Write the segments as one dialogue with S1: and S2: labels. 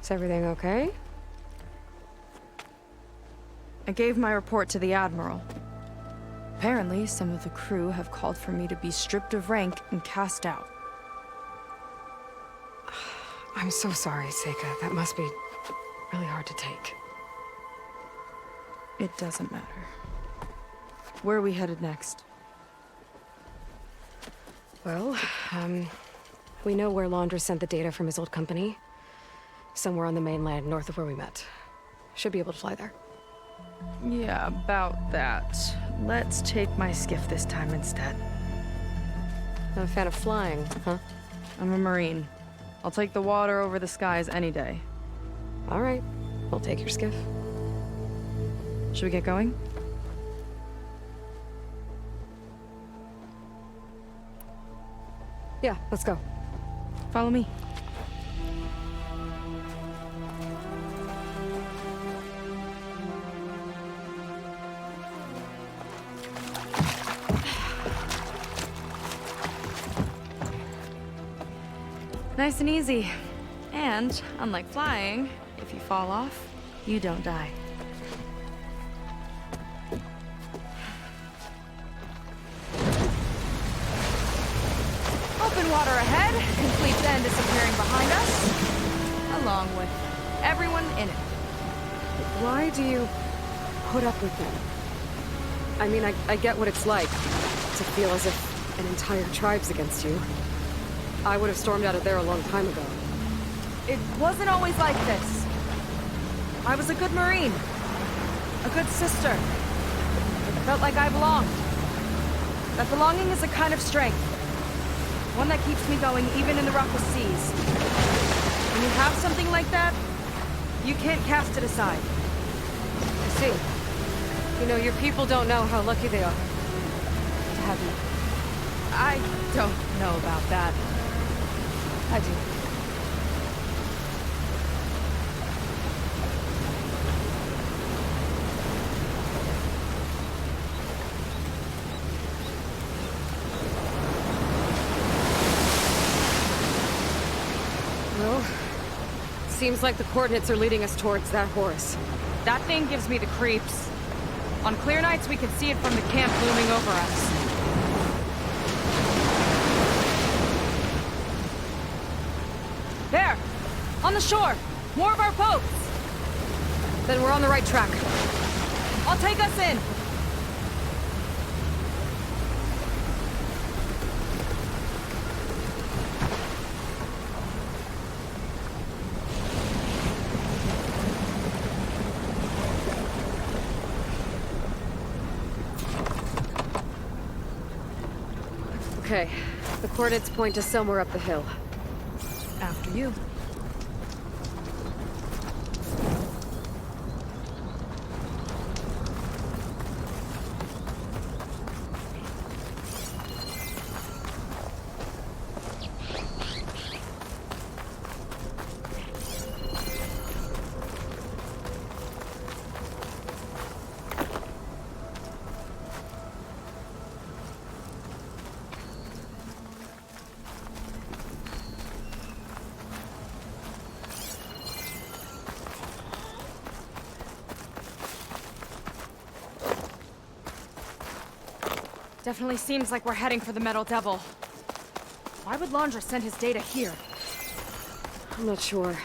S1: Is everything okay?
S2: I gave my report to the Admiral. Apparently, some of the crew have called for me to be stripped of rank and cast out.
S1: I'm so sorry, Seyka. That must be really hard to take.
S2: It doesn't matter. Where are we headed next?
S1: Well, we know where Laundra sent the data from his old company. Somewhere on the mainland, north of where we met. Should be able to fly there.
S2: Yeah, about that. Let's take my skiff this time instead.
S1: Not a fan of flying, huh?
S2: I'm a Marine. I'll take the water over the skies any day.
S1: All right. We'll take your skiff.
S2: Should we get going?
S1: Yeah, let's go.
S2: Follow me. Nice and easy. And, unlike flying, if you fall off, you don't die. Open water ahead, complete Zen disappearing behind us, along with everyone in it.
S1: Why do you put up with them? I mean, I get what it's like to feel as if an entire tribe's against you. I would have stormed out of there a long time ago.
S2: It wasn't always like this. I was a good Marine. A good sister. It felt like I belonged. That belonging is a kind of strength. One that keeps me going even in the roughest seas. When you have something like that, you can't cast it aside.
S1: I see. You know, your people don't know how lucky they are to have you.
S2: I don't know about that. I do.
S1: Well, seems like the coordinates are leading us towards that Horus.
S2: That thing gives me the creeps. On clear nights, we can see it from the camp looming over us. There! On the shore! More of our boats!
S1: Then we're on the right track.
S2: I'll take us in!
S1: Okay, the coordinates point to somewhere up the hill.
S2: After you. Definitely seems like we're heading for the Metal Devil. Why would Laundra send his data here?
S1: I'm not sure.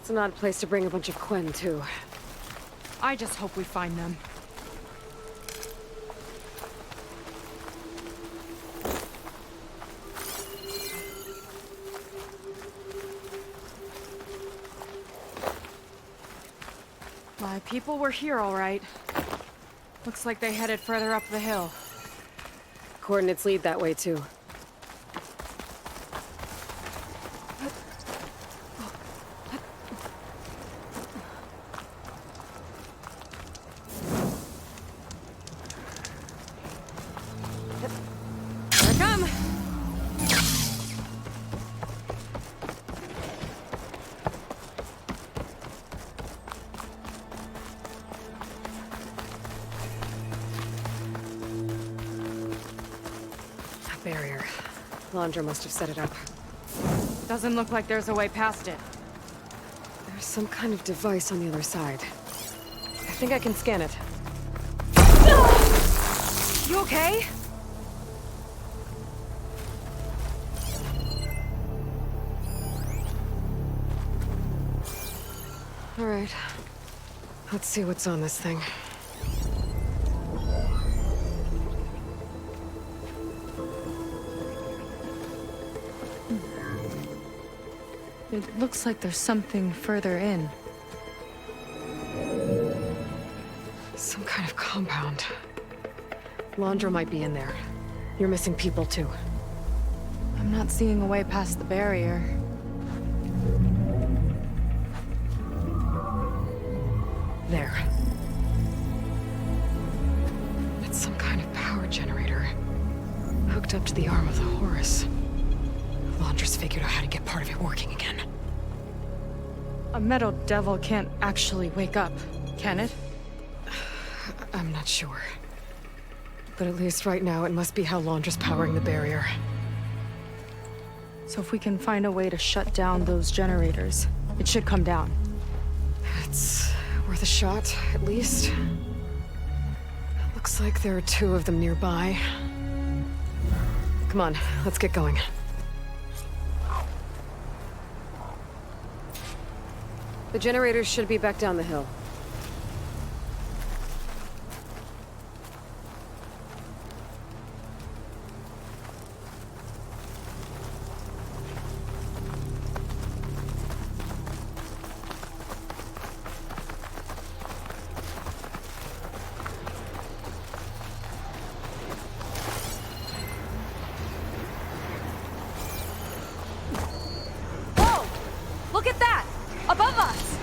S1: It's an odd place to bring a bunch of Quen, too.
S2: I just hope we find them. My people were here, all right. Looks like they headed further up the hill.
S1: Coordinates lead that way, too.
S2: Here I come!
S1: Barrier. Laundra must have set it up.
S2: Doesn't look like there's a way past it.
S1: Some kind of device on the other side. I think I can scan it.
S2: You okay?
S1: All right. Let's see what's on this thing.
S3: It looks like there's something further in.
S1: Some kind of compound. Laundra might be in there. You're missing people too.
S3: I'm not seeing a way past the barrier.
S1: There. It's some kind of power generator. Hooked up to the arm of the Horus. Laundra's figured out how to get part of it working again.
S3: A metal devil can't actually wake up, can it?
S1: I'm not sure. But at least right now, it must be how Laundra's powering the barrier.
S3: So if we can find a way to shut down those generators, it should come down.
S1: It's worth a shot, at least. Looks like there are 2 of them nearby. Come on, let's get going. The generators should be back down the hill.
S2: Look at that! Above us!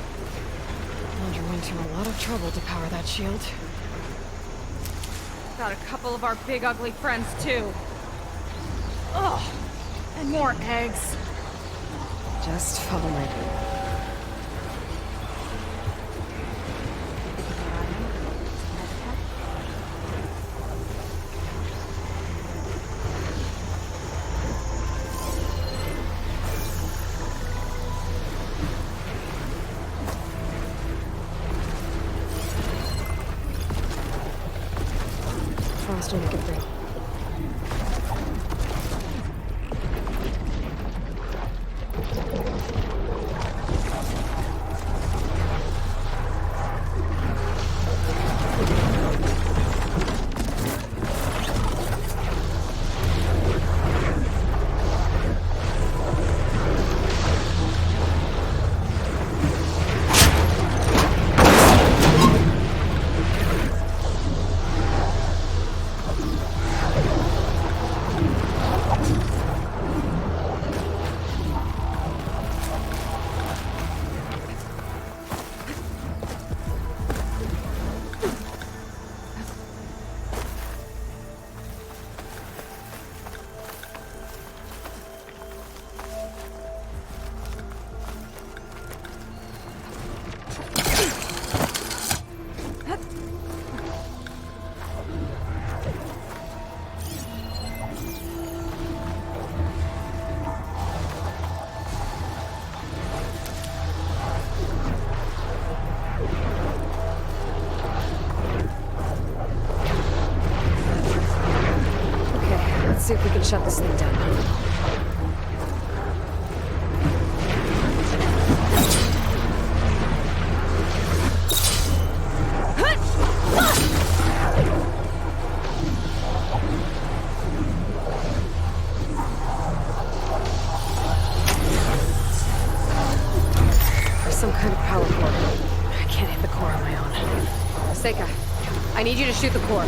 S1: Laundra went to a lot of trouble to power that shield.
S2: Got a couple of our big ugly friends too. Ugh! And more eggs.
S1: Just follow my lead. Faster, make it through. See if we can shut this thing down. There's some kind of power cord. I can't hit the core on my own. Seyka, I need you to shoot the core.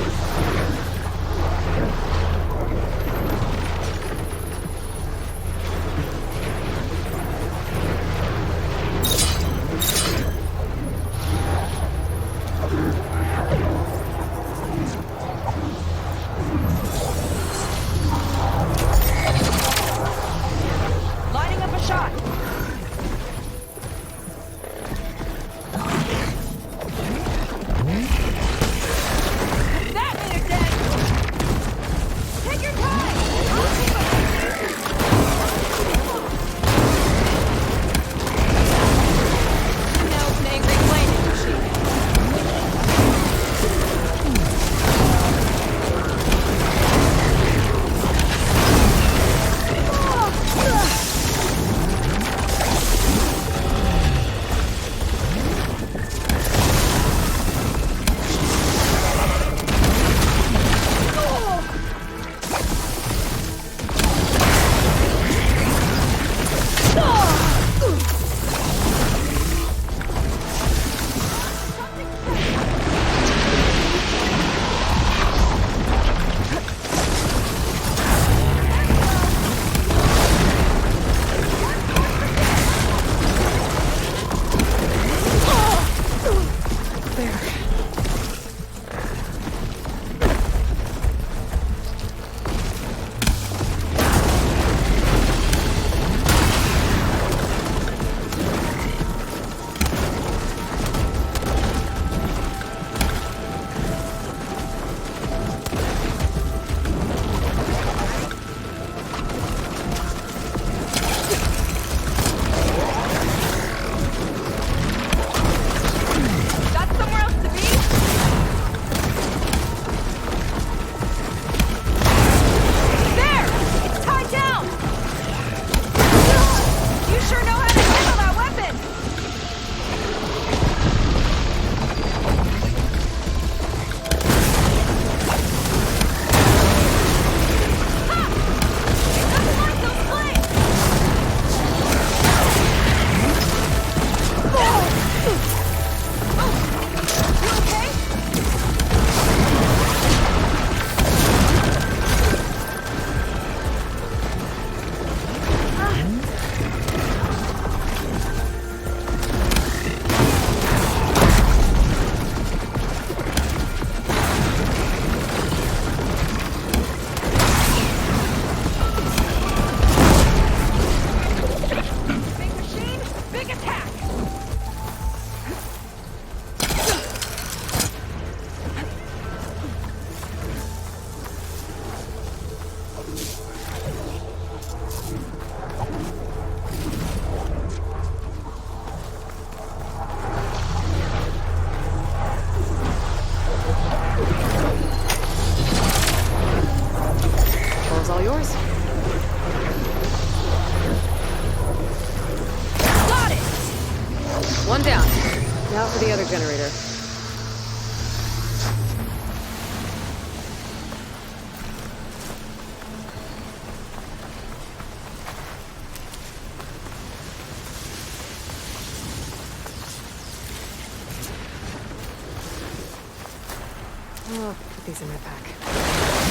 S1: I'll put these in my pack.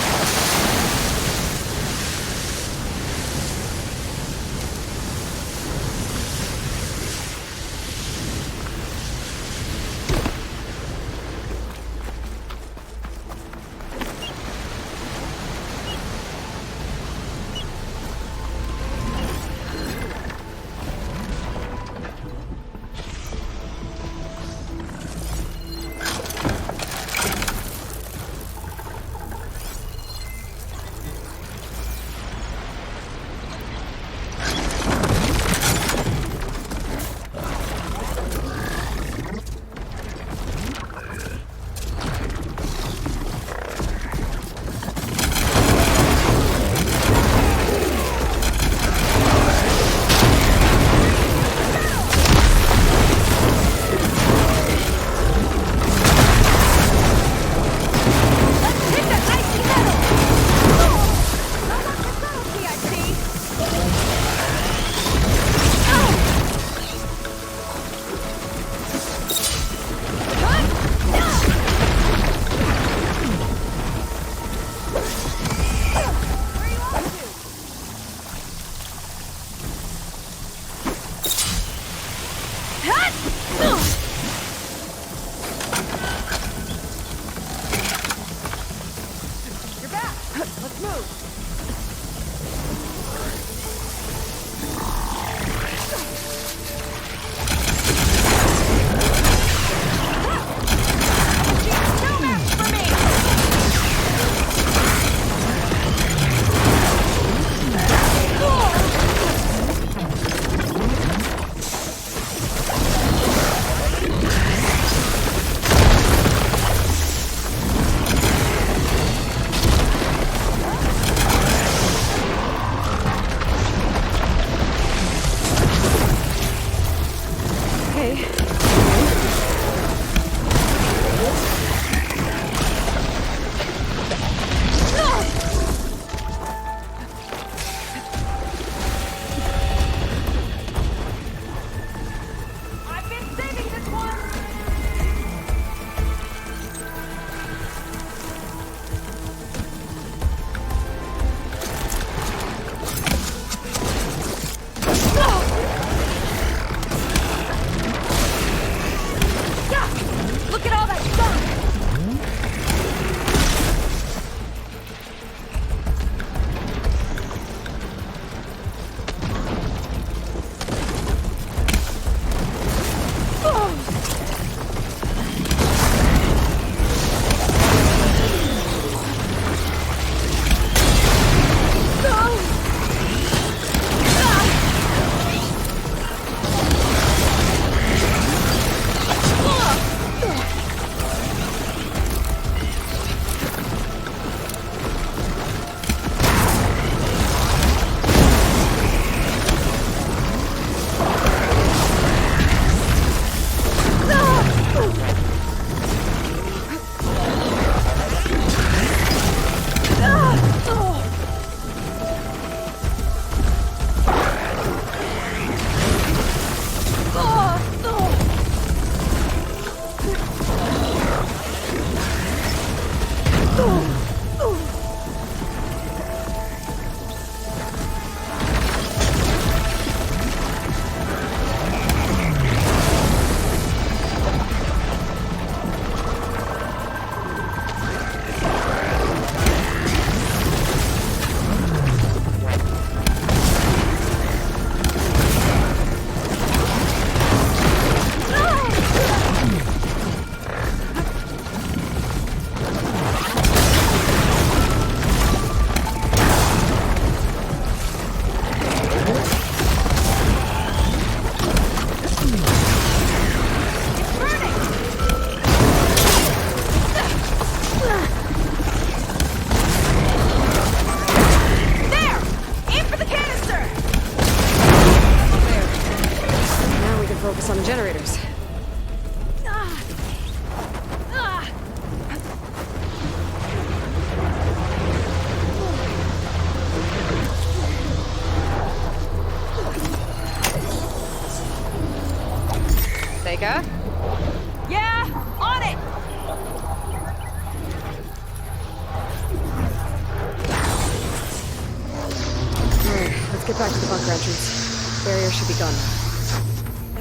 S1: should be gone.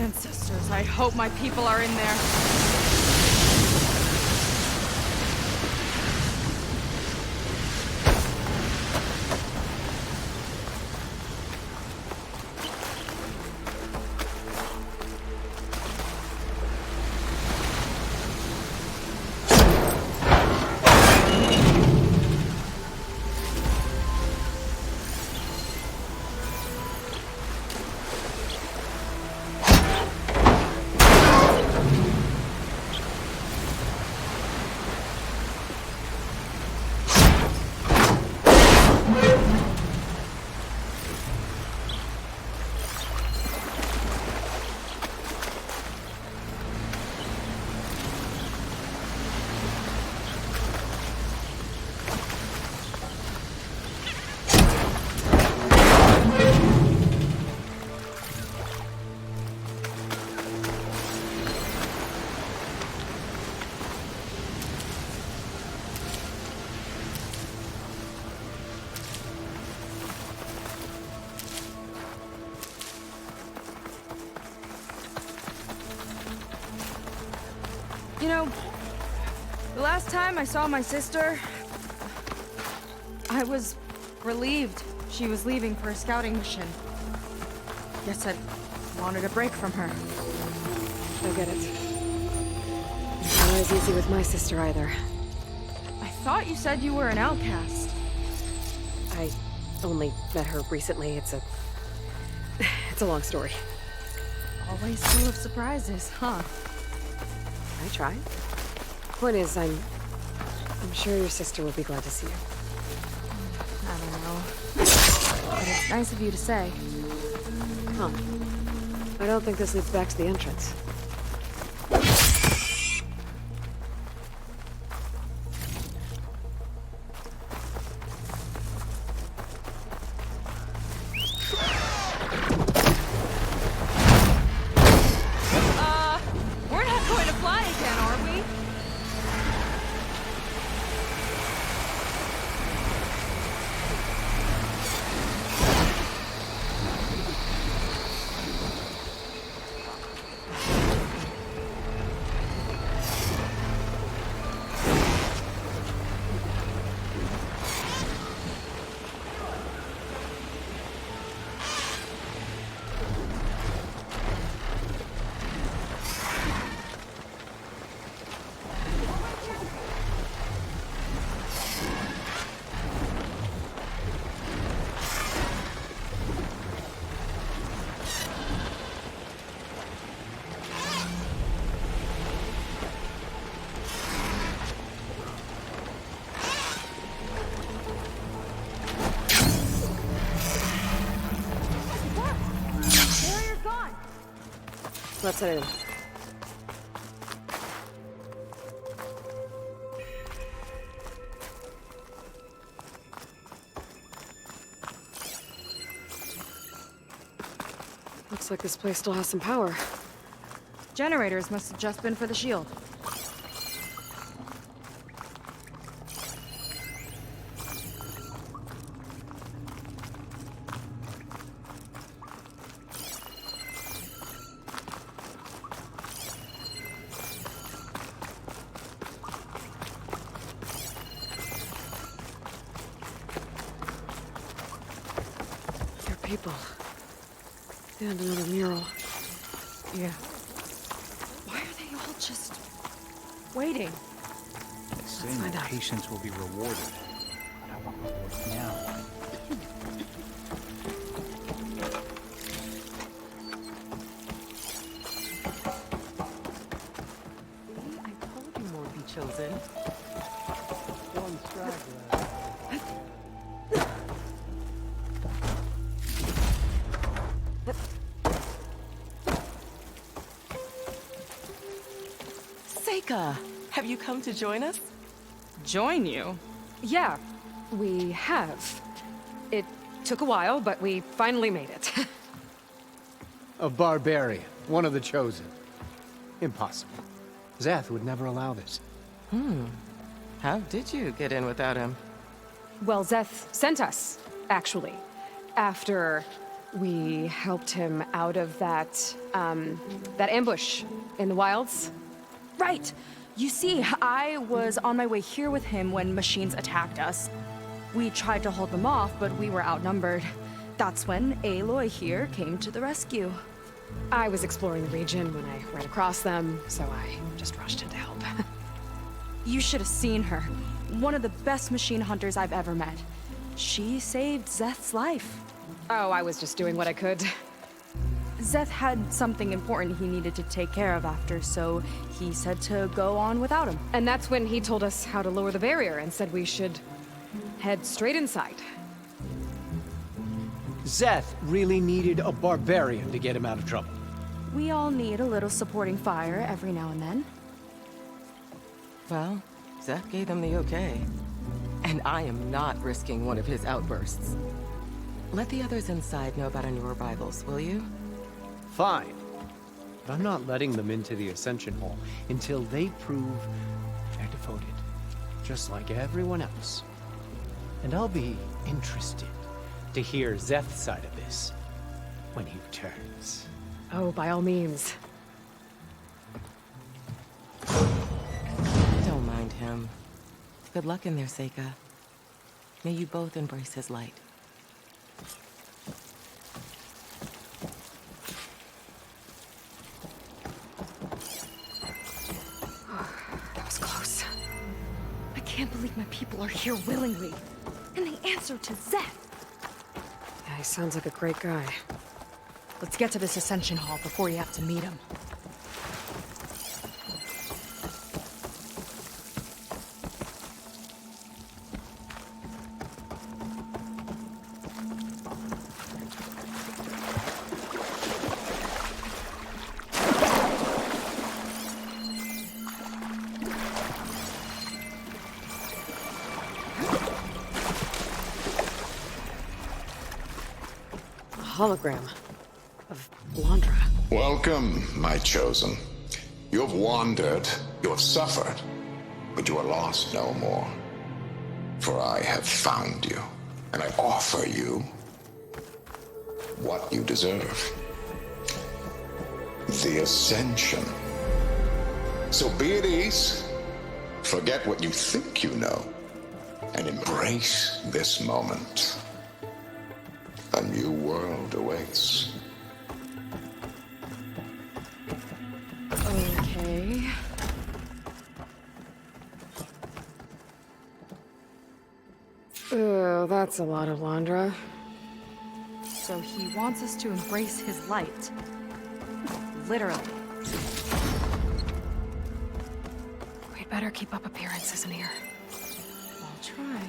S2: Ancestors, I hope my people are in there. You know, the last time I saw my sister, I was relieved she was leaving for a scouting mission. Guess I wanted a break from her.
S1: I get it. It's not as easy with my sister either.
S2: I thought you said you were an outcast.
S1: I only met her recently. It's a long story.
S2: Always full of surprises, huh?
S1: I try. Point is, I'm sure your sister will be glad to see you.
S2: I don't know. But it's nice of you to say.
S1: Huh. I don't think this leads back to the entrance.
S2: We're not going to fly again, are we?
S1: Let's head in. Looks like this place still has some power.
S2: Generators must have just been for the shield.
S1: People. And another mural.
S2: Yeah. Why are they all just waiting?
S4: They say my patience will be rewarded. But I want rewards now.
S5: See, I told you more would be chosen.
S4: One straggler.
S5: Seyka, have you come to join us?
S2: Join you?
S1: Yeah, we have. It took a while, but we finally made it.
S6: A barbarian, one of the chosen. Impossible. Zeth would never allow this.
S5: How did you get in without him?
S1: Well, Zeth sent us, actually. After We helped him out of that ambush in the wilds.
S2: Right! You see, I was on my way here with him when machines attacked us. We tried to hold them off, but we were outnumbered. That's when Aloy here came to the rescue.
S1: I was exploring the region when I ran across them, so I just rushed in to help.
S2: You should have seen her. One of the best machine hunters I've ever met. She saved Zeth's life.
S1: Oh, I was just doing what I could.
S2: Zeth had something important he needed to take care of after, so he said to go on without him.
S1: And that's when he told us how to lower the barrier and said we should head straight inside.
S6: Zeth really needed a barbarian to get him out of trouble.
S2: We all need a little supporting fire every now and then.
S5: Well, Zeth gave them the okay. And I am not risking one of his outbursts. Let the others inside know about our new arrivals, will you?
S6: Fine. But I'm not letting them into the Ascension Hall until they prove they're devoted, just like everyone else. And I'll be interested to hear Zeth's side of this when he returns.
S1: Oh, by all means.
S5: Don't mind him. Good luck in there, Seyka. May you both embrace his light.
S1: That was close. I can't believe my people are here willingly.
S2: And they answered to Zeth.
S1: Yeah, he sounds like a great guy.
S2: Let's get to this Ascension Hall before you have to meet him.
S1: Hologram of Londra.
S7: Welcome, my chosen. You have wandered, you have suffered, but you are lost no more. For I have found you, and I offer you what you deserve. The Ascension. So be at ease, forget what you think you know, and embrace this moment. A new world awaits.
S1: Okay. Oh, that's a lot of Londra.
S2: So he wants us to embrace his light. Literally.
S1: We'd better keep up appearances in here.
S2: I'll try.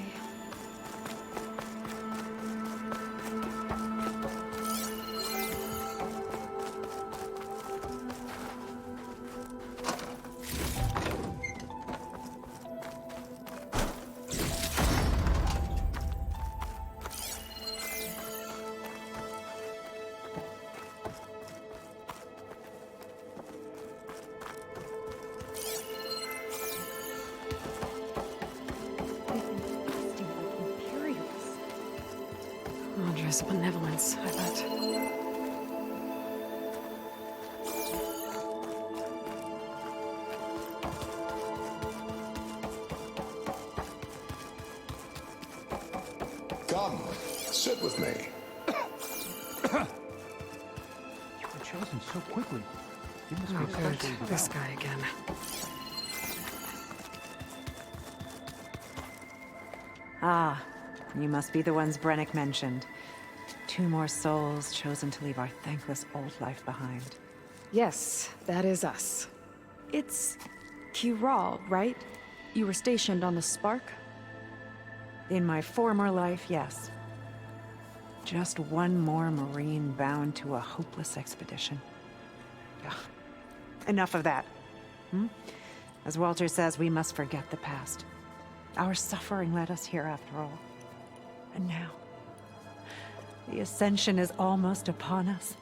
S1: Londra's benevolence, I bet.
S7: Come, sit with me.
S4: You were chosen so quickly. You must
S1: Oh,
S4: be
S1: good.
S4: especially
S1: This
S4: devout.
S1: guy again.
S8: Ah, you must be the ones Brenik mentioned. 2 more souls chosen to leave our thankless old life behind.
S1: Yes, that is us.
S2: It's Quen, right? You were stationed on the Spark?
S8: In my former life, yes. Just one more Marine bound to a hopeless expedition. Ugh. Enough of that. As Walter says, we must forget the past. Our suffering led us here after all. And now, the Ascension is almost upon us.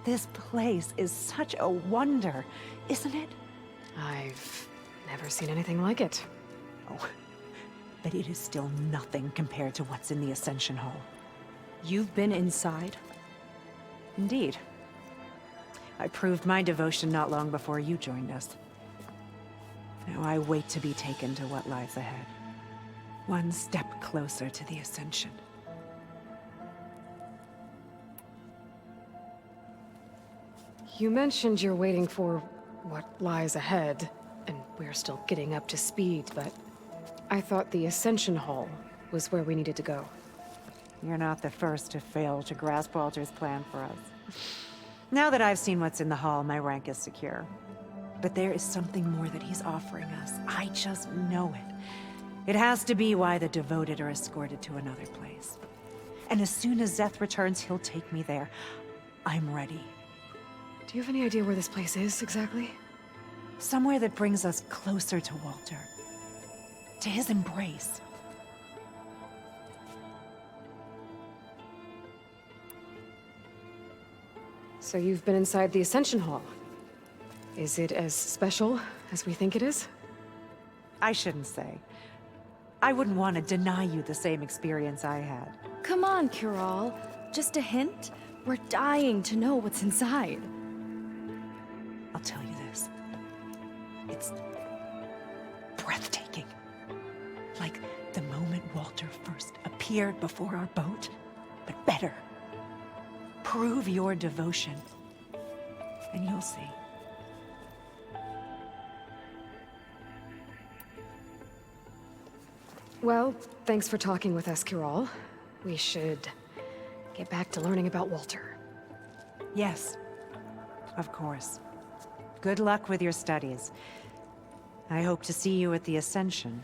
S8: This place is such a wonder, isn't it?
S1: I've never seen anything like it.
S8: Oh, but it is still nothing compared to what's in the Ascension Hall.
S2: You've been inside?
S8: Indeed. I proved my devotion not long before you joined us. Now I wait to be taken to what lies ahead. One step closer to the Ascension.
S1: You mentioned you're waiting for what lies ahead, and we're still getting up to speed, but I thought the Ascension Hall was where we needed to go.
S8: You're not the first to fail to grasp Walter's plan for us. Now that I've seen what's in the hall, my rank is secure. But there is something more that he's offering us. I just know it. It has to be why the devoted are escorted to another place. And as soon as Zeth returns, he'll take me there. I'm ready.
S1: Do you have any idea where this place is, exactly?
S8: Somewhere that brings us closer to Walter. To his embrace.
S1: So you've been inside the Ascension Hall. Is it as special as we think it is?
S8: I shouldn't say. I wouldn't want to deny you the same experience I had.
S2: Come on, Cural. Just a hint? We're dying to know what's inside.
S8: I'll tell you this. It's breathtaking. Like the moment Walter first appeared before our boat, but better. Prove your devotion, and you'll see.
S1: Well, thanks for talking with us, Cural. We should get back to learning about Walter.
S8: Yes, of course. Good luck with your studies. I hope to see you at the Ascension.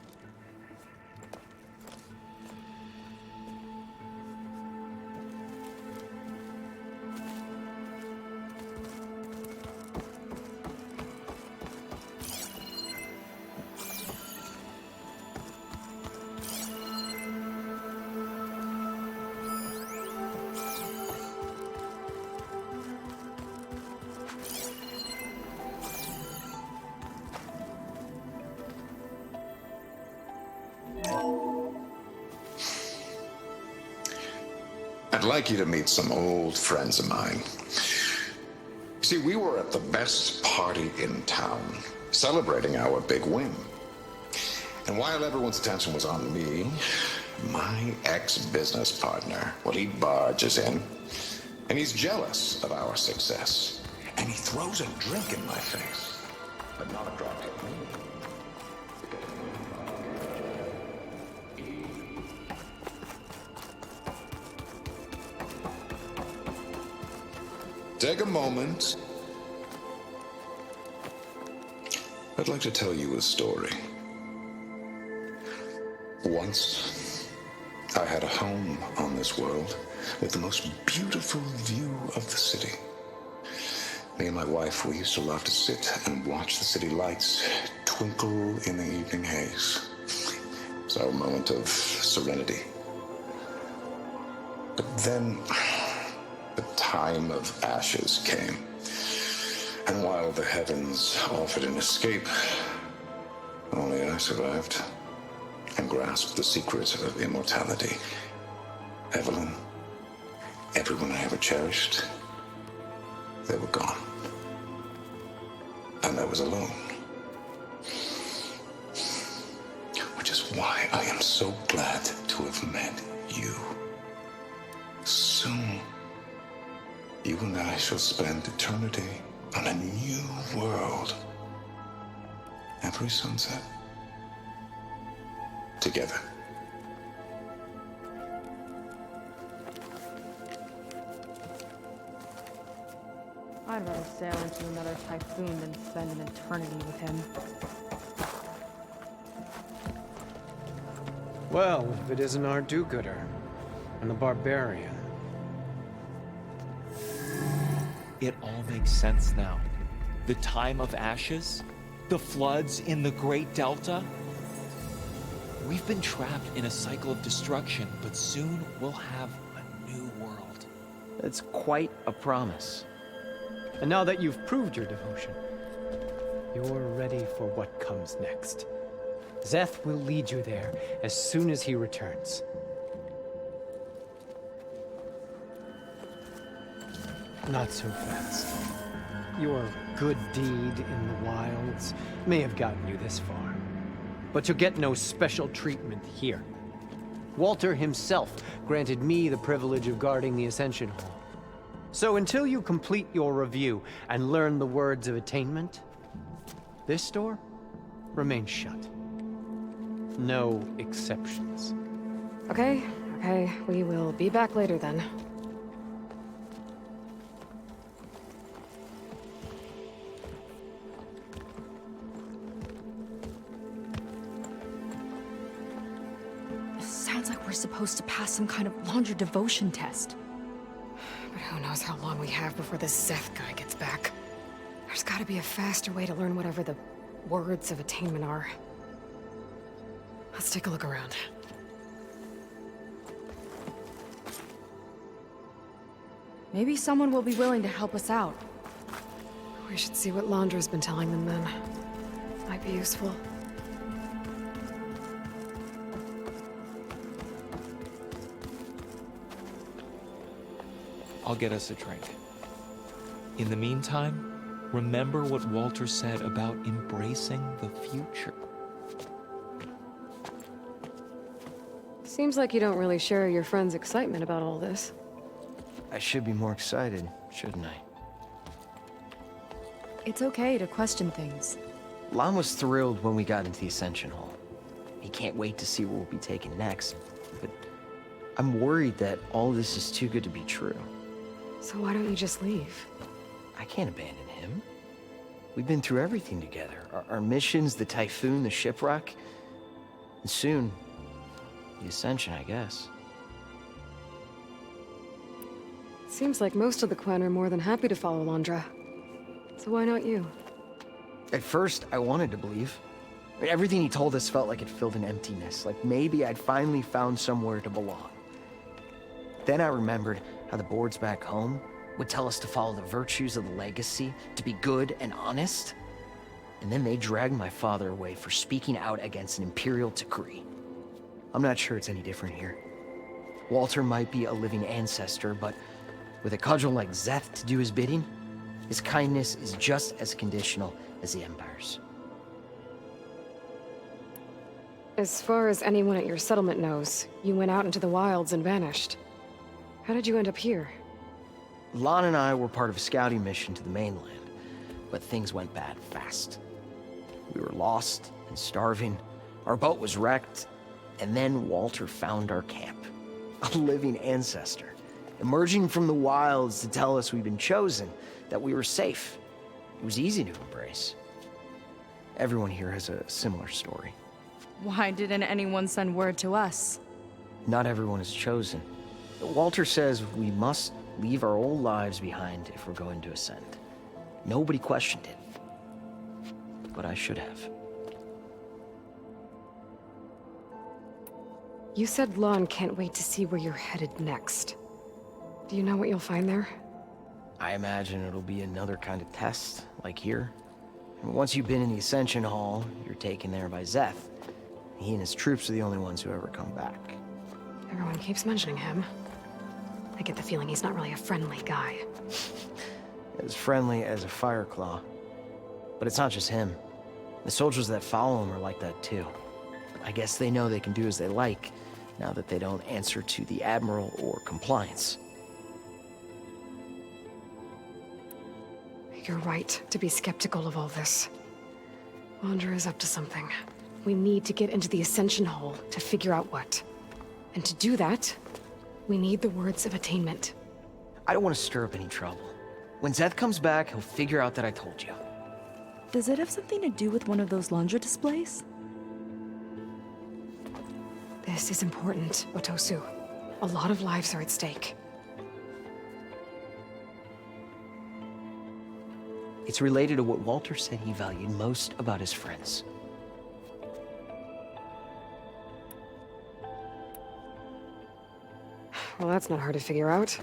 S7: I'd like you to meet some old friends of mine. See, we were at the best party in town, celebrating our big win. And while everyone's attention was on me, my ex-business partner, well, he barges in, and he's jealous of our success. And he throws a drink in my face, but not a drop hit me. Take a moment. I'd like to tell you a story. Once, I had a home on this world with the most beautiful view of the city. Me and my wife, we used to love to sit and watch the city lights twinkle in the evening haze. It was our moment of serenity. But then, the time of ashes came. And while the heavens offered an escape, only I survived and grasped the secret of immortality. Evelyn, everyone I ever cherished, they were gone. And I was alone. Which is why I am so glad to have met you. Soon, you and I shall spend eternity on a new world. Every sunset. Together.
S2: I'd rather sail into another typhoon than spend an eternity with him.
S6: Well, if it isn't our do-gooder and the barbarian.
S9: It all makes sense now. The time of ashes, the floods in the Great Delta. We've been trapped in a cycle of destruction, but soon we'll have a new world.
S6: It's quite a promise. And now that you've proved your devotion, you're ready for what comes next. Zeth will lead you there as soon as he returns. Not so fast. Your good deed in the wilds may have gotten you this far, but you'll get no special treatment here. Walter himself granted me the privilege of guarding the Ascension Hall. So until you complete your review and learn the words of attainment, this door remains shut. No exceptions.
S1: Okay, we will be back later then.
S2: Sounds like we're supposed to pass some kind of Laundra devotion test.
S1: But who knows how long we have before this Zeth guy gets back. There's gotta be a faster way to learn whatever the words of attainment are. Let's take a look around.
S2: Maybe someone will be willing to help us out.
S1: We should see what Laundra's been telling them then. Might be useful.
S9: I'll get us a drink. In the meantime, remember what Walter said about embracing the future.
S1: Seems like you don't really share your friend's excitement about all this.
S10: I should be more excited, shouldn't I?
S2: It's okay to question things.
S10: Lon was thrilled when we got into the Ascension Hall. He can't wait to see where we'll be taken next. But I'm worried that all this is too good to be true.
S1: So why don't you just leave?
S10: I can't abandon him. We've been through everything together. Our missions, the Typhoon, the shipwreck. And soon, the Ascension, I guess.
S1: Seems like most of the Quen are more than happy to follow Laundra. So why not you?
S10: At first, I wanted to believe. I mean, everything he told us felt like it filled an emptiness, like maybe I'd finally found somewhere to belong. Then I remembered how the boards back home would tell us to follow the virtues of the legacy, to be good and honest. And then they dragged my father away for speaking out against an imperial decree. I'm not sure it's any different here. Walter might be a living ancestor, but with a cudgel like Zeth to do his bidding, his kindness is just as conditional as the Empire's.
S1: As far as anyone at your settlement knows, you went out into the wilds and vanished. How did you end up here?
S10: Lon and I were part of a scouting mission to the mainland, but things went bad fast. We were lost and starving, our boat was wrecked, and then Walter found our camp. A living ancestor, emerging from the wilds to tell us we'd been chosen, that we were safe. It was easy to embrace. Everyone here has a similar story.
S2: Why didn't anyone send word to us?
S10: Not everyone is chosen. Walter says we must leave our old lives behind if we're going to ascend. Nobody questioned it. But I should have.
S1: You said Lon can't wait to see where you're headed next. Do you know what you'll find there?
S10: I imagine it'll be another kind of test, like here. And once you've been in the Ascension Hall, you're taken there by Zeth. He and his troops are the only ones who ever come back.
S1: Everyone keeps mentioning him. I get the feeling he's not really a friendly guy.
S10: As friendly as a Fireclaw. But it's not just him. The soldiers that follow him are like that too. I guess they know they can do as they like, now that they don't answer to the Admiral or compliance.
S1: You're right to be skeptical of all this. Laundra is up to something. We need to get into the Ascension Hall to figure out what. And to do that, we need the words of attainment.
S10: I don't want to stir up any trouble. When Zeth comes back, he'll figure out that I told you.
S2: Does it have something to do with one of those Laundra displays?
S1: This is important, Otosu. A lot of lives are at stake.
S10: It's related to what Walter said he valued most about his friends.
S1: Well, that's not hard to figure out.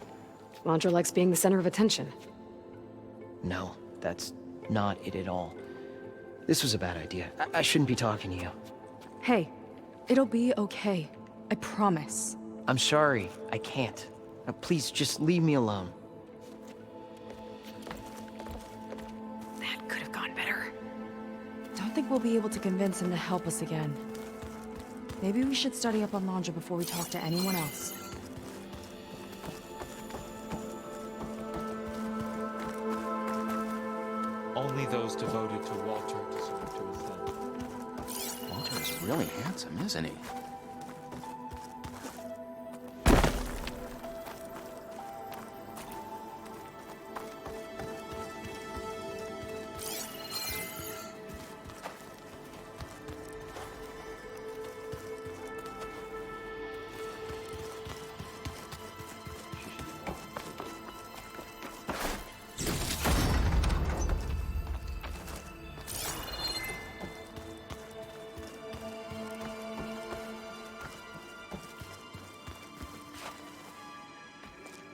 S1: Laundra likes being the center of attention.
S10: No, that's not it at all. This was a bad idea. I shouldn't be talking to you.
S2: Hey, it'll be okay. I promise.
S10: I'm sorry, I can't. Now, please, just leave me alone.
S2: think we'll be able to convince him to help us again. Maybe we should study up on Landra before we talk to anyone else.
S9: Only those devoted to Walter deserve to ascend.
S4: Walter is really handsome, isn't he?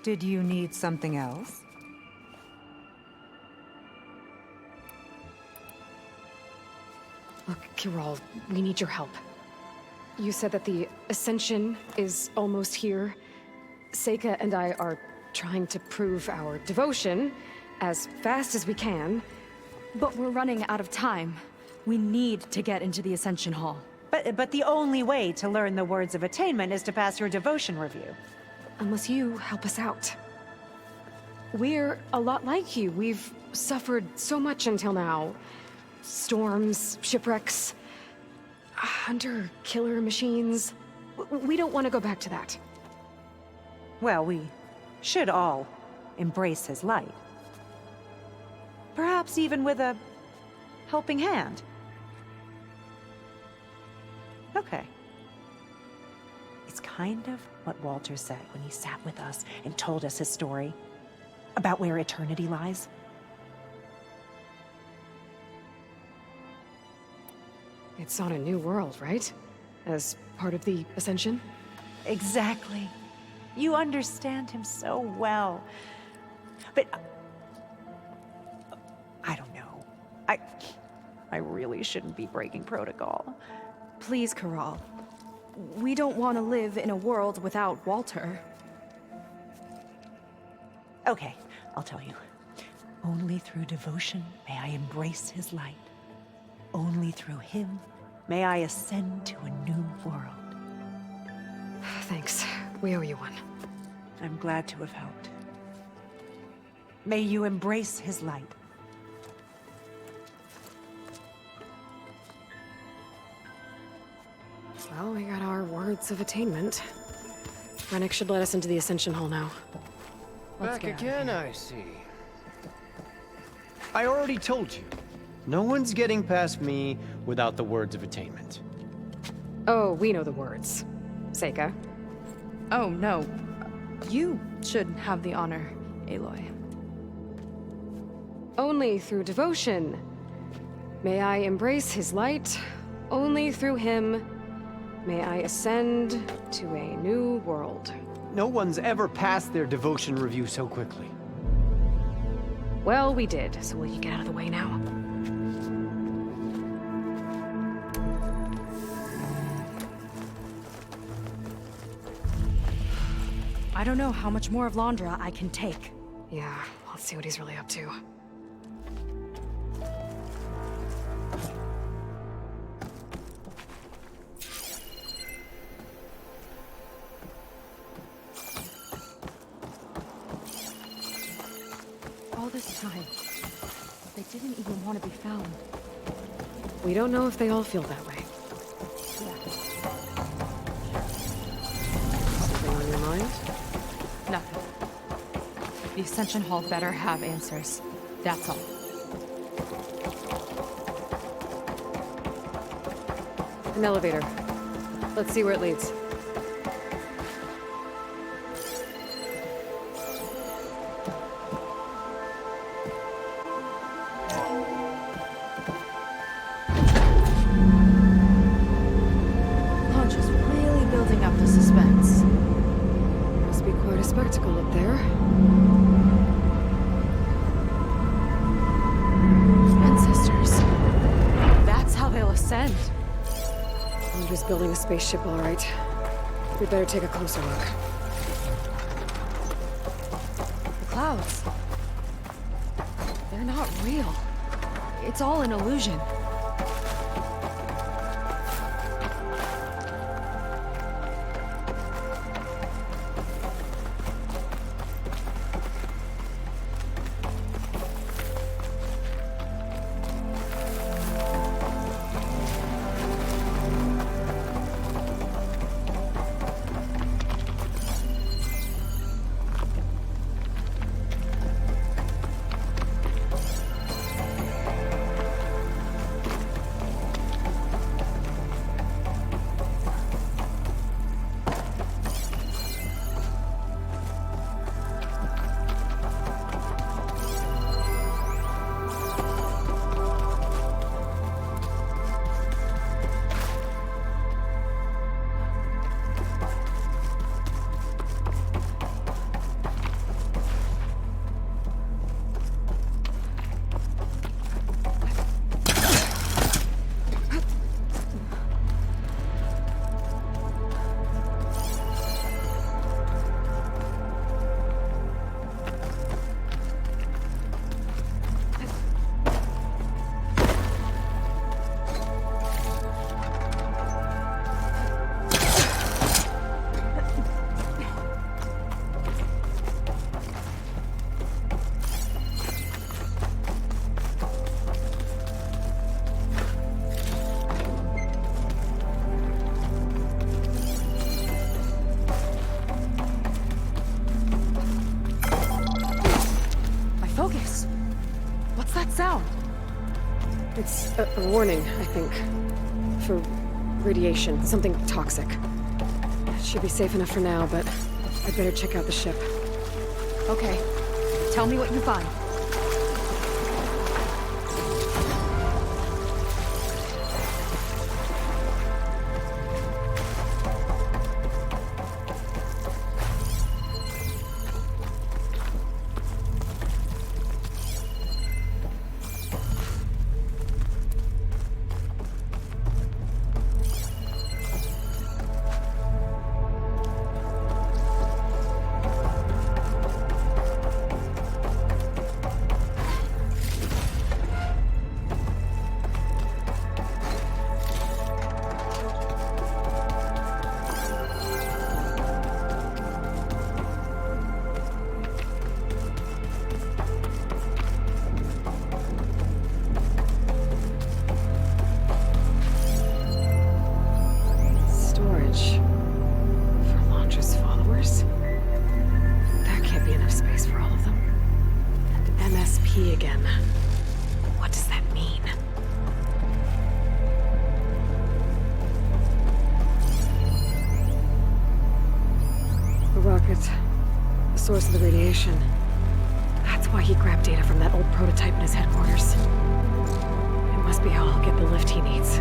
S8: Did you need something else?
S1: Look, Kirol, we need your help. You said that the Ascension is almost here. Seyka and I are trying to prove our devotion as fast as we can.
S2: But we're running out of time. We need to get into the Ascension Hall.
S8: But the only way to learn the words of attainment is to pass your devotion review.
S1: Unless you help us out. We're a lot like you. We've suffered so much until now. Storms, shipwrecks, hunter-killer machines. We don't want to go back to that.
S8: Well, we should all embrace his light. Perhaps even with a helping hand. Okay. It's kind of what Walter said when he sat with us and told us his story about where eternity lies.
S1: It's on a new world, right? As part of the Ascension?
S8: Exactly. You understand him so well. But I don't know. I really shouldn't be breaking protocol.
S2: Please, Kirol. We don't want to live in a world without Walter.
S8: Okay, I'll tell you. Only through devotion may I embrace his light. Only through him may I ascend to a new world.
S1: Thanks. We owe you one.
S8: I'm glad to have helped. May you embrace his light.
S1: Well, we got our words of attainment. Brenik should let us into the Ascension Hall now.
S6: Back again, I see. I already told you. No one's getting past me without the words of attainment.
S1: Oh, we know the words. Seyka.
S2: Oh, no. You should have the honor, Aloy.
S1: Only through devotion may I embrace his light. Only through him may I ascend to a new world.
S6: No one's ever passed their devotion review so quickly.
S1: Well, we did, so will you get out of the way now?
S2: I don't know how much more of Landra I can take.
S1: Yeah, let's see what he's really up to.
S2: All this time, they didn't even want to be found.
S1: We don't know if they all feel that way. Something on your mind?
S2: Nothing. The Ascension Hall better have answers. That's all.
S1: An elevator. Let's see where it leads.
S2: Landra's really building up the suspense.
S1: Must be quite a spectacle up there.
S2: Ancestors. That's how they'll ascend.
S1: I'm just building a spaceship, all right. We better take a closer look.
S2: The clouds. They're not real. It's all an illusion.
S1: It's a warning, I think. For radiation, something toxic. It should be safe enough for now, but I'd better check out the ship.
S2: Okay. Tell me what you find.
S1: Source of the radiation. That's why he grabbed data from that old prototype in his headquarters. It must be how he'll get the lift he needs.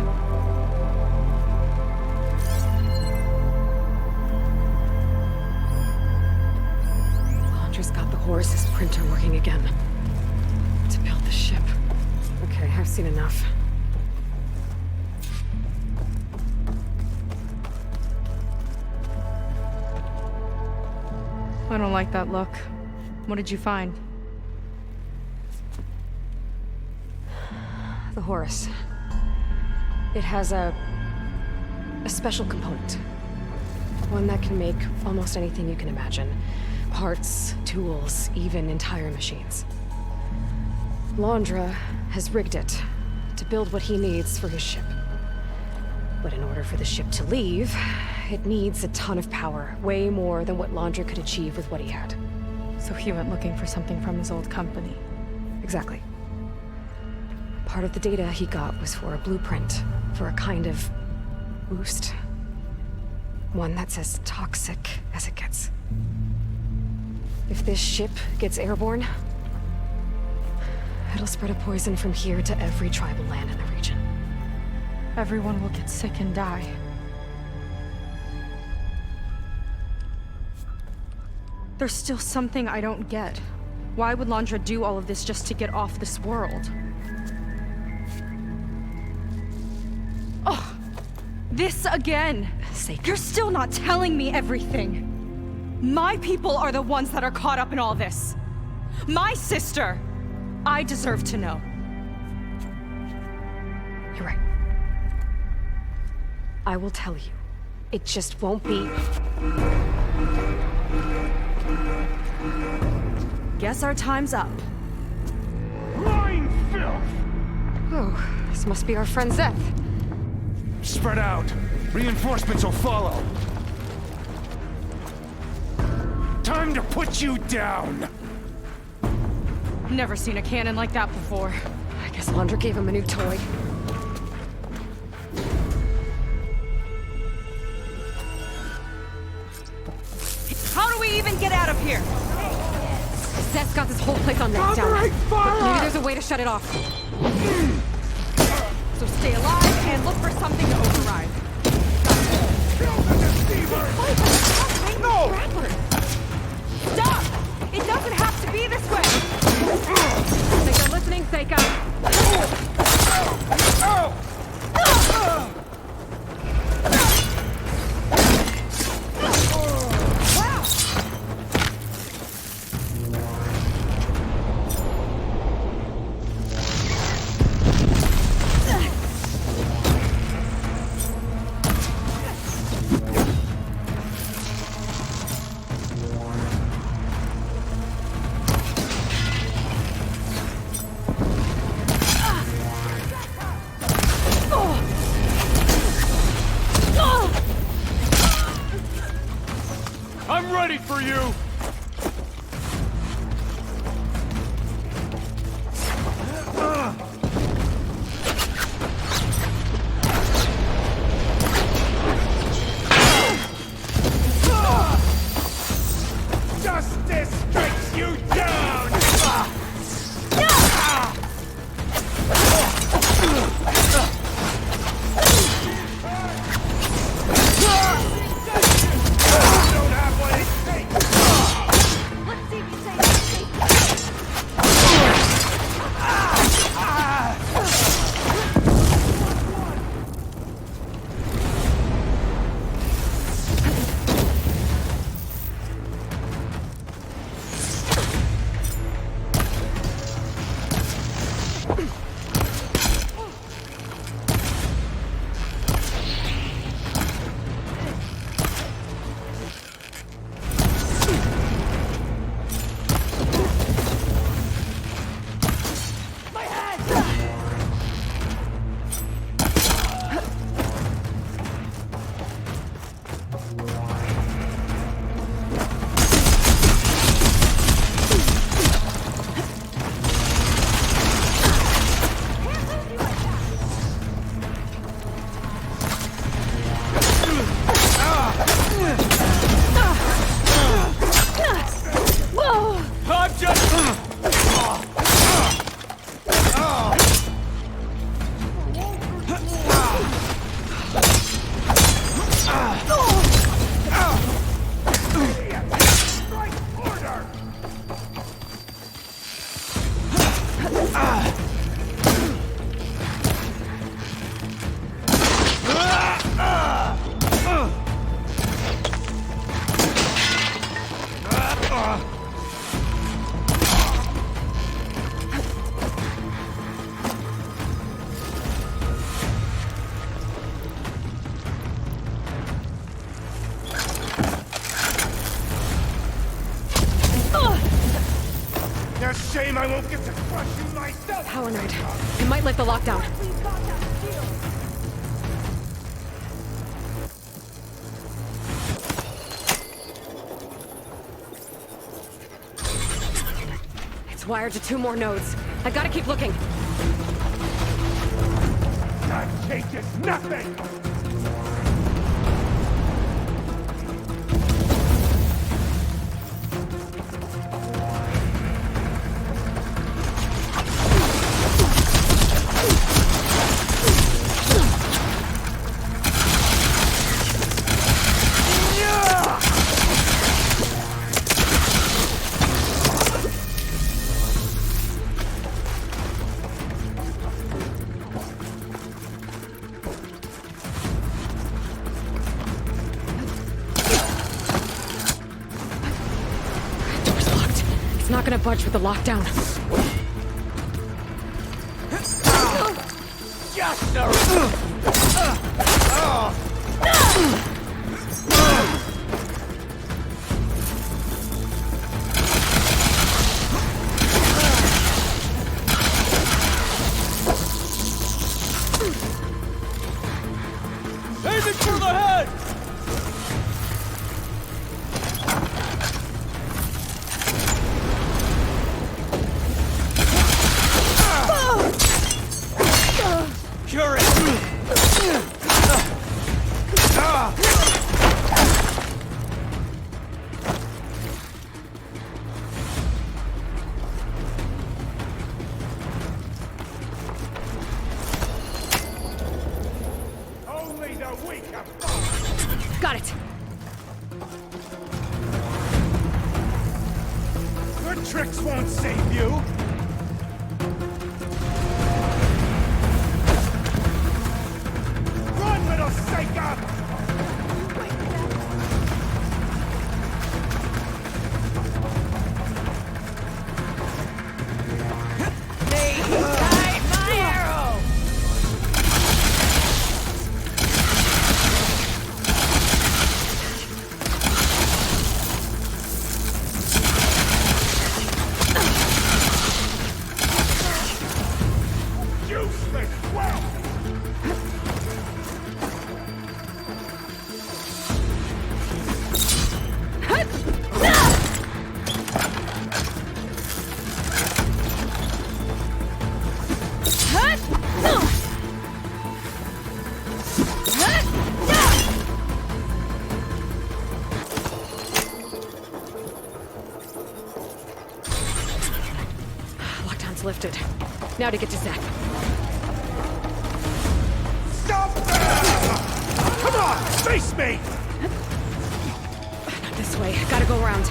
S1: Londra's got the Horus's printer working again. To build the ship. Okay, I've seen enough.
S3: I don't like that look. What did you find?
S1: The Horus. It has a special component. One that can make almost anything you can imagine. Parts, tools, even entire machines. Londra has rigged it to build what he needs for his ship. But in order for the ship to leave, it needs a ton of power, way more than what Londra could achieve with what he had.
S3: So he went looking for something from his old company.
S1: Exactly. Part of the data he got was for a blueprint, for a kind of boost. One that's as toxic as it gets. If this ship gets airborne, it'll spread a poison from here to every tribal land in the region.
S3: Everyone will get sick and die. There's still something I don't get. Why would Londra do all of this just to get off this world? Oh! This again!
S1: Seyka.
S3: You're still not telling me everything! My people are the ones that are caught up in all this! My sister! I deserve to know.
S1: You're right. I will tell you. It just won't be...
S2: Guess our time's up.
S11: Lying filth!
S1: Oh, this must be our friend Zeth.
S11: Spread out. Reinforcements will follow. Time to put you down!
S3: Never seen a cannon like that before.
S1: I guess Londra gave him a new toy.
S2: How do we even get out of here?
S1: Zeth's got this whole place on lockdown. But maybe there's a way to shut it off.
S2: So stay alive and look for something to override.
S11: Kill the deceiver! No!
S2: Stop! It doesn't have to be this way!
S1: Think you're listening, Seyka?
S11: I'm ready for you! I won't get to crush you myself!
S1: Power Knight. It might lift the lockdown. It's wired to 2 more nodes. I gotta keep looking.
S11: That changes nothing!
S1: Not gonna budge with the lockdown.
S9: Aiming for the head! Cure it!
S11: Only the weak have fought!
S1: Got it.
S11: Your tricks won't save you! Run, little Seyka! Useless! Well!
S1: Lockdown's lifted. Now to get to Zeth.
S11: Stop there! Come on! Face me!
S1: Not this way. Gotta go around.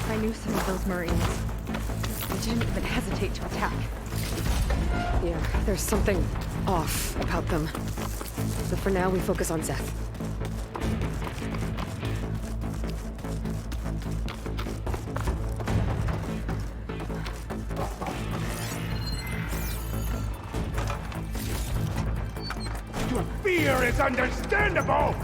S3: I knew some of those Marines. They didn't even hesitate to attack.
S1: Yeah, there's something off about them. So for now, we focus on Zeth.
S11: Your fear is understandable!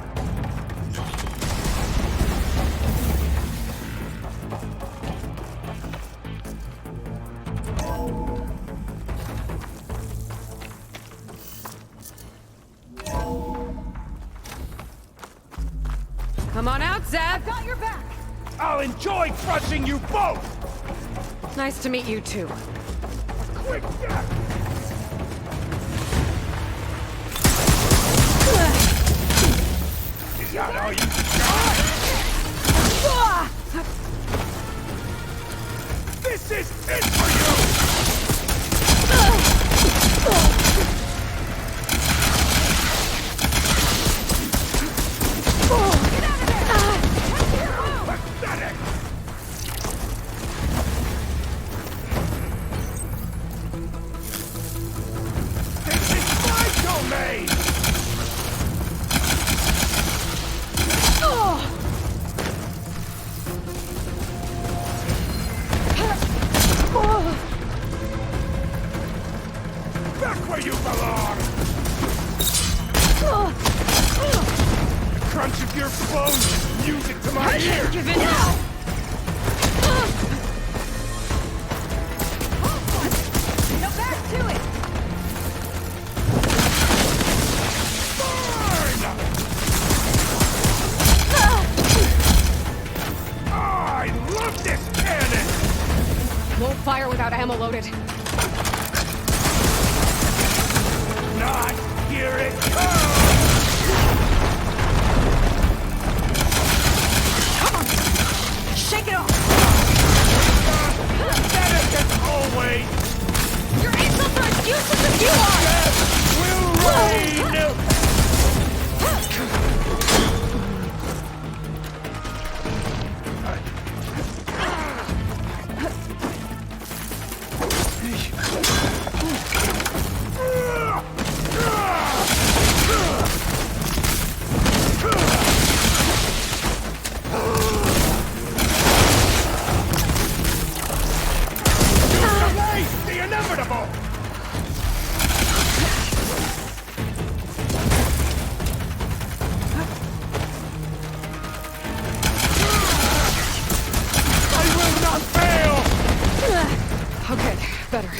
S1: Come on out, Zeth!
S2: Got your back!
S11: I'll enjoy crushing you both!
S1: Nice to meet you, too.
S11: Quick death! got all you got? This is it for you! Pathetic! This is my domain! Back where you belong! The crunch of your bones is music to my ears!
S3: Give in now!
S2: Now back to it!
S11: I love this cannon!
S1: Won't fire without ammo loaded.
S11: Not here it comes!
S2: Shake it off!
S11: Pathetic as always!
S2: Your insults are as useless as you are!
S11: Death will reign! The inevitable! I will not fail!
S1: Okay, better.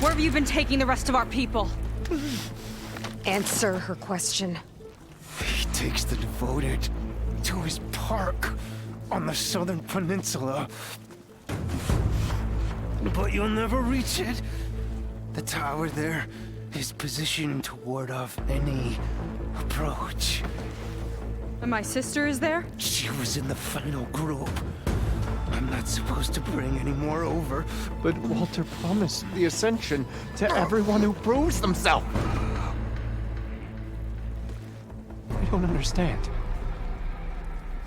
S3: Where have you been taking the rest of our people?
S1: Answer her question.
S11: He takes the devoted to his park on the southern peninsula. But you'll never reach it. The tower there is positioned to ward off any approach.
S3: And my sister is there?
S11: She was in the final group. I'm not supposed to bring any more over.
S6: But Walter promised the Ascension to everyone who proves themselves. I don't understand.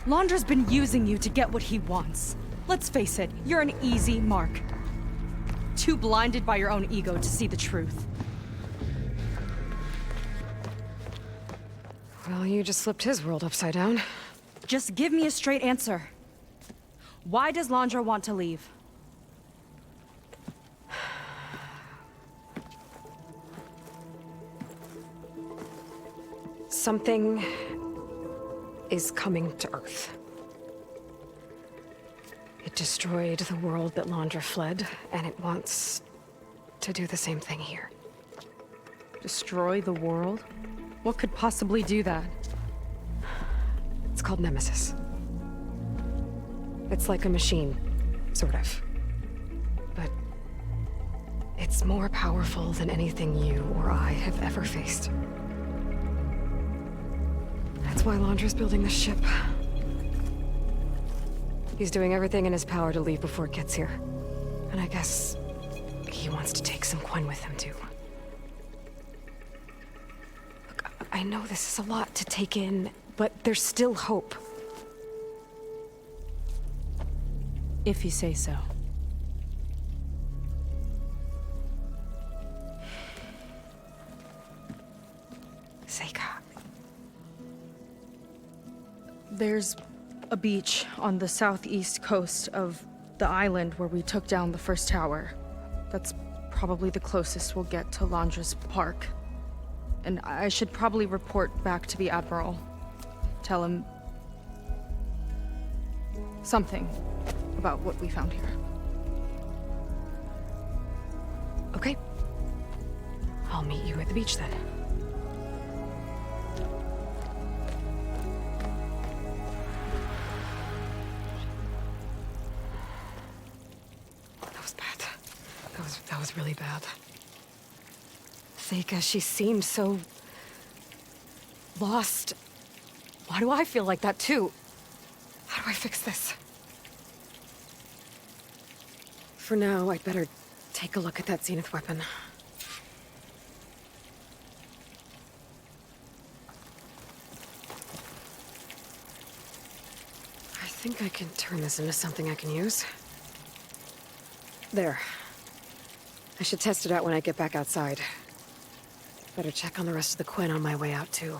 S3: Londra's been using you to get what he wants. Let's face it, you're an easy mark. Too blinded by your own ego to see the truth.
S1: Well, you just flipped his world upside down.
S3: Just give me a straight answer. Why does Londra want to leave?
S1: Something is coming to Earth. It destroyed the world that Londra fled, and it wants to do the same thing here.
S3: Destroy the world? What could possibly do that?
S1: It's called Nemesis. It's like a machine, sort of. But it's more powerful than anything you or I have ever faced. That's why Londra's building this ship. He's doing everything in his power to leave before it gets here. And I guess he wants to take some Quen with him, too. Look, I know this is a lot to take in, but there's still hope.
S3: If you say so.
S8: Seyka.
S3: There's a beach on the southeast coast of the island where we took down the first tower. That's probably the closest we'll get to Londra's park. And I should probably report back to the Admiral. Tell him something about what we found here.
S1: Okay. I'll meet you at the beach then. That was bad. That was really bad. Seyka, she seemed so lost. Why do I feel like that too? How do I fix this? For now, I'd better take a look at that Zenith weapon. I think I can turn this into something I can use. There. I should test it out when I get back outside. Better check on the rest of the Quen on my way out, too.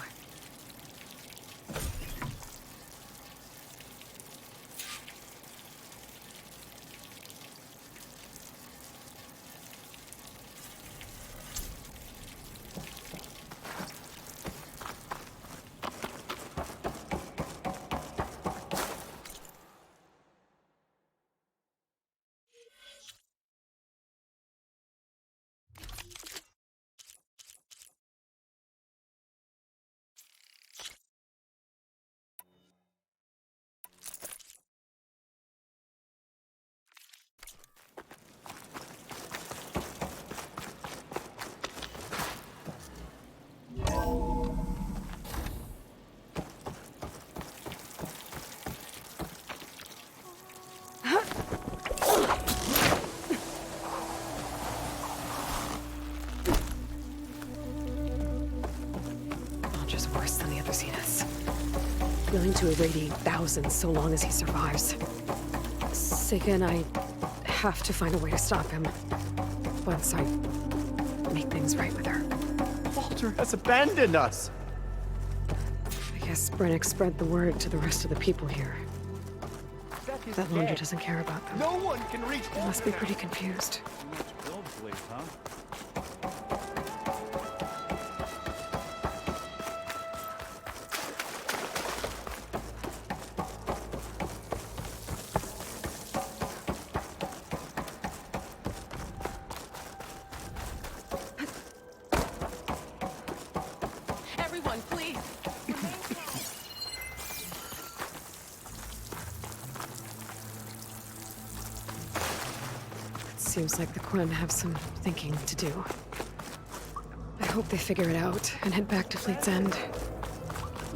S1: Just worse than the other Zeniths. Willing to irradiate thousands so long as he survives. Seyka and I have to find a way to stop him. Once I make things right with her.
S6: Walter has abandoned us!
S1: I guess Brenik spread the word to the rest of the people here. That Londra doesn't care about them.
S11: No one can reach.
S1: They must be pretty confused.
S5: Everyone, please.
S1: Seems like the Quen have some thinking to do. I hope they figure it out and head back to Fleet's End.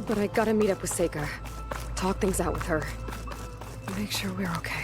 S1: But I gotta meet up with Seyka. Talk things out with her. Make sure we're okay.